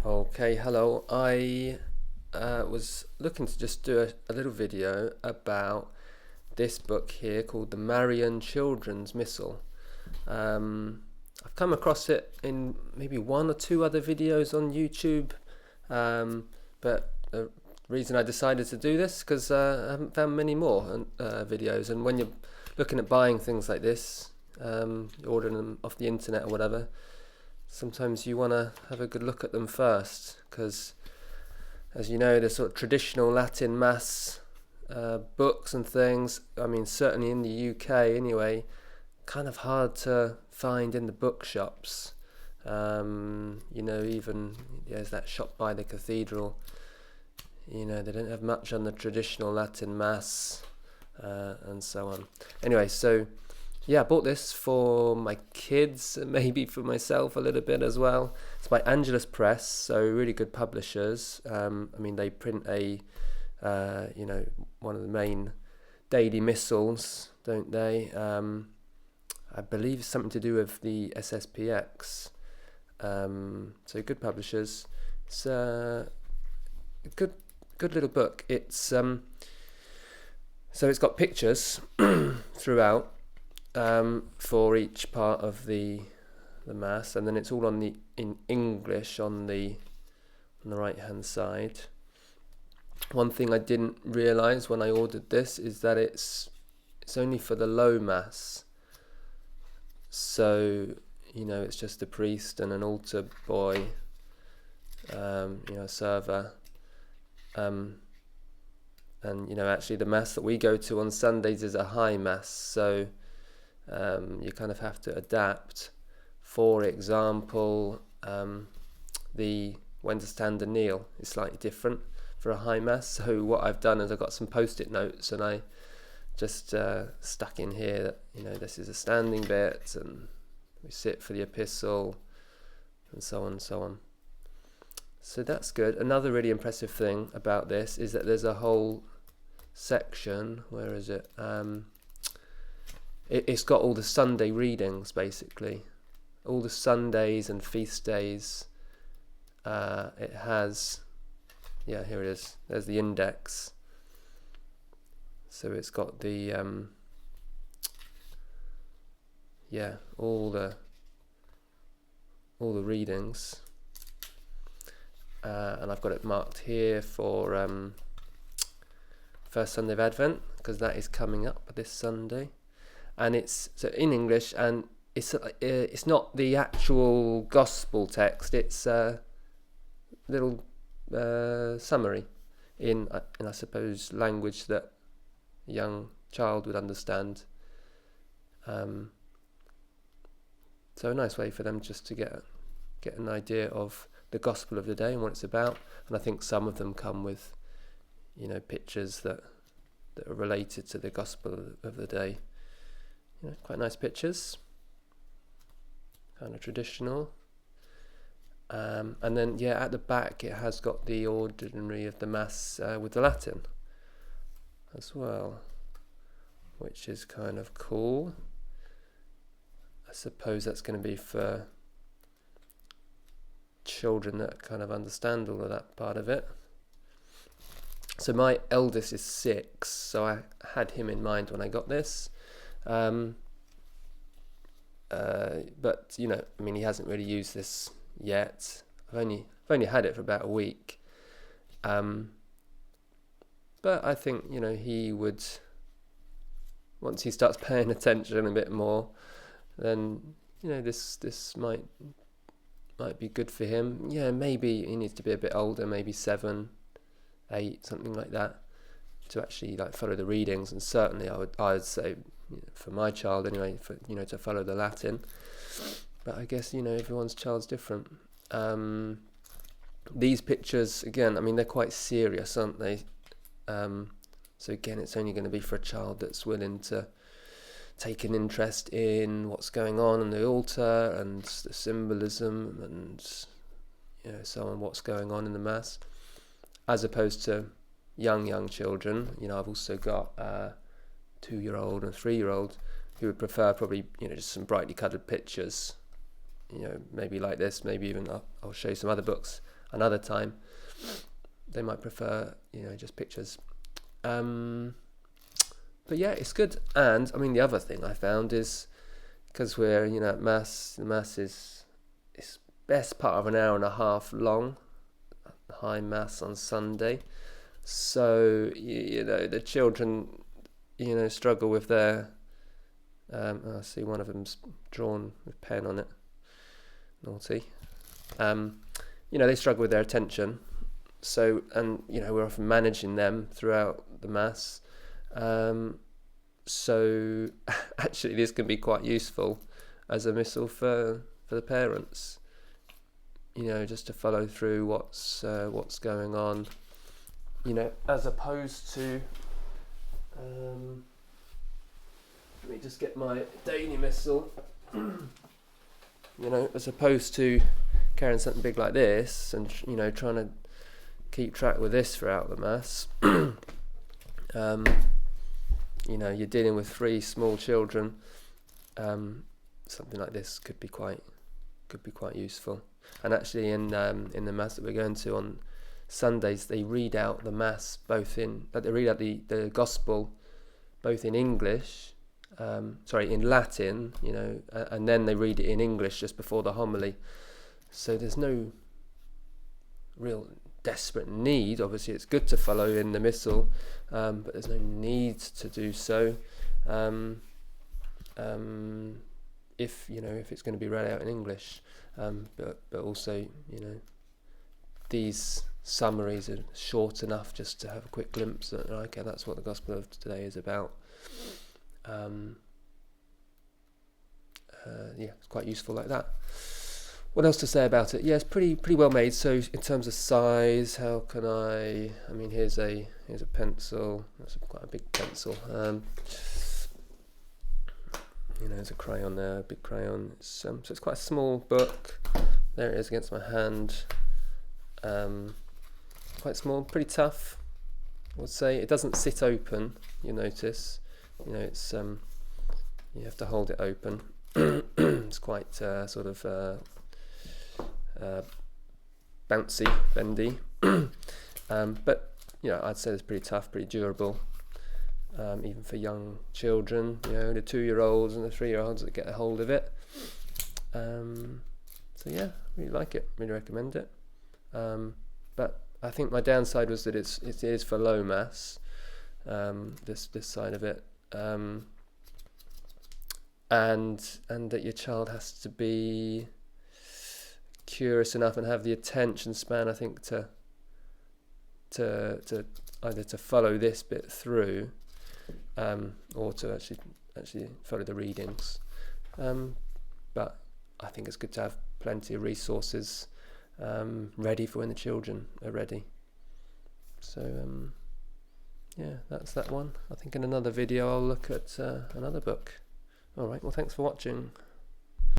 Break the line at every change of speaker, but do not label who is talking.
Okay, hello. I was looking to just do a little video about this book here called the Marian Children's Missal. I've come across it in maybe one or two other videos on YouTube, but the reason I decided to do this because I haven't found many more videos. And when you're looking at buying things like this, ordering them off the internet or whatever, sometimes you want to have a good look at them first, because as you know, the sort of traditional Latin Mass books and things, I mean certainly in the UK anyway, kind of hard to find in the bookshops. Even there's that shop by the cathedral, they don't have much on the traditional Latin Mass and so on. Anyway, so yeah, I bought this for my kids, maybe for myself a little bit as well. It's by Angelus Press, so really good publishers. They print one of the main daily missals, don't they? I believe it's something to do with the SSPX. So good publishers. It's a good little book. It's so it's got pictures throughout. For each part of the Mass, and then it's all in English on the right hand side. One thing I didn't realise when I ordered this is that it's only for the low Mass. So it's just a priest and an altar boy, a server, and actually the Mass that we go to on Sundays is a high Mass, so you kind of have to adapt. For example, the when to stand and kneel is slightly different for a high Mass. So what I've done is I've got some post-it notes, and I just stuck in here that this is a standing bit, and we sit for the epistle, and so on and so on. So that's good. Another really impressive thing about this is that there's a whole section. Where is it? It's got all the Sunday readings, basically. All the Sundays and feast days. It has, here it is. There's the index. So it's got the, all the readings. And I've got it marked here for First Sunday of Advent, because that is coming up this Sunday. And it's so in English, and it's not the actual gospel text. It's a little summary in I suppose language that a young child would understand. So a nice way for them just to get an idea of the gospel of the day and what it's about. And I think some of them come with pictures that are related to the gospel of the day. Quite nice pictures, kind of traditional. And then at the back it has got the ordinary of the Mass with the Latin as well, which is kind of cool. I suppose that's going to be for children that kind of understand all of that part of it. So my eldest is 6, so I had him in mind when I got this. But he hasn't really used this yet. I've only had it for about a week. But I think he would, once he starts paying attention a bit more, then this might be good for him. Maybe he needs to be a bit older, maybe 7, 8, something like that, to actually follow the readings. And certainly I would say, for my child anyway, to follow the Latin. But I guess everyone's child's different. These pictures again, they're quite serious, aren't they? So again, it's only going to be for a child that's willing to take an interest in what's going on the altar and the symbolism and so on, what's going on in the Mass, as opposed to young children. I've also got 2-year-old and 3-year-old who would prefer probably just some brightly coloured pictures, maybe like this. Maybe even I'll show you some other books another time they might prefer, you know, just pictures. But yeah, it's good. And I mean, the other thing I found is, because we're, you know, at mass, the mass is best part of an hour and a half long, high mass on Sunday. So you know, the children, you know, struggle with their I see one of them's drawn with pen on it, naughty. You know, they struggle with their attention. So, and you know, we're often managing them throughout the mass. So actually this can be quite useful as a missal for the parents, you know, just to follow through what's going on, you know, as opposed to let me just get my daily missal. You know, as opposed to carrying something big like this and, you know, trying to keep track with this throughout the mass. You know, you're dealing with 3 small children. Something like this could be quite useful. And actually, in the mass that we're going to on Sundays, they read out the mass they read out the gospel both in English, in Latin, you know, and then they read it in English just before the homily. So there's no real desperate need. Obviously, it's good to follow in the missal, but there's no need to do so. If it's going to be read out in English, but also, you know, these summaries are short enough just to have a quick glimpse at, okay, that's what the Gospel of today is about. It's quite useful like that. What else to say about it? Yeah, it's pretty well made. So in terms of size, how can I mean, here's a pencil. That's quite a big pencil. You know, there's a crayon there, a big crayon. So it's quite a small book. There it is against my hand. Quite small, pretty tough, I would say. It doesn't sit open, you notice. You know, it's you have to hold it open. It's quite sort of bouncy, bendy. But you know, I'd say it's pretty tough, pretty durable. Even for young children, you know, the 2-year-olds and the 3-year-olds that get a hold of it. So yeah, really like it, really recommend it. But I think my downside was that it is for low mass, this side of it, and that your child has to be curious enough and have the attention span, I think, to either to follow this bit through, or to actually follow the readings. But I think it's good to have plenty of resources ready for when the children are ready. So yeah, that's that one. I think in another video I'll look at another book. Alright, well, thanks for watching.